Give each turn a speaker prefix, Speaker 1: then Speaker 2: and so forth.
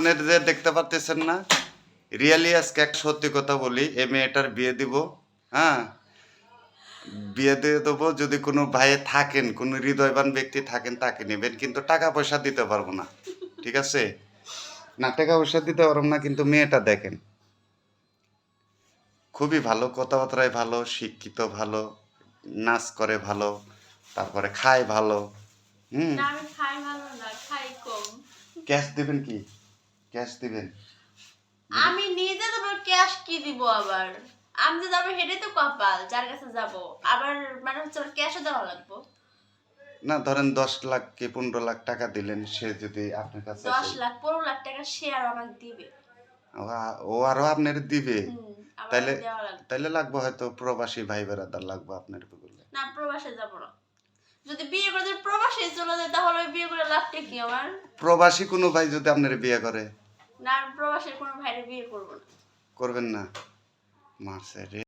Speaker 1: যে দেখতে পারতেছেন না, রিয়েলি আজকে এক সত্যি কথা বলি, এই মেয়েটার বিয়ে দিব। হ্যাঁ, বিয়ে দিয়ে দেবো। যদি কোনো ভাই থাকেন, কোনো হৃদয়বান ব্যক্তি থাকেন, তাকে নেবেন, কিন্তু টাকা পয়সা দিতে পারবো না। ঠিক আছে? না, টাকা পয়সা দিতে পারবো না, কিন্তু মেয়েটা দেখেন খুবই ভালো, কথাবার্তায় ভালো, শিক্ষিত ভালো, নাচ করে ভালো, তারপরে খায় ভালো। হুম।
Speaker 2: না আমি খাই ভালো না, খাই কম।
Speaker 1: ক্যাশ দিবেন কি? ক্যাশ দিবেন?
Speaker 2: আমি নিজে দেবো, ক্যাশ কি দিব আবার? আমি যে যাবো হেঁটে তো কপাল, যার কাছে যাব আবার মানে হচ্ছে ক্যাশও দেওয়া লাগবো।
Speaker 1: না, ধরেন 10 লাখ কি 15 লাখ টাকা দিলেন, সে যদি আপনার কাছে
Speaker 2: 10 লাখ 15 লাখ টাকা শেয়ার আমাকে দিবে।
Speaker 1: ও আরো আপনার দিবে,
Speaker 2: আবার
Speaker 1: তাইলে
Speaker 2: দেওয়া লাগবে।
Speaker 1: তাইলে লাগবে হয়তো প্রবাসী ভাই বেড়াদার লাগবে আপনার বলে।
Speaker 2: না প্রবাসে যাব না। যদি বিয়ে করে যদি প্রবাসে চলে যায় তাহলে বিয়ে করে লাভটা কি আমার?
Speaker 1: প্রবাসী কোনো ভাই যদি আপনার বিয়ে করে?
Speaker 2: না আমি প্রবাসের কোনো ভাইরে বিয়ে করবো না।
Speaker 1: করবেন না? মারছে রে।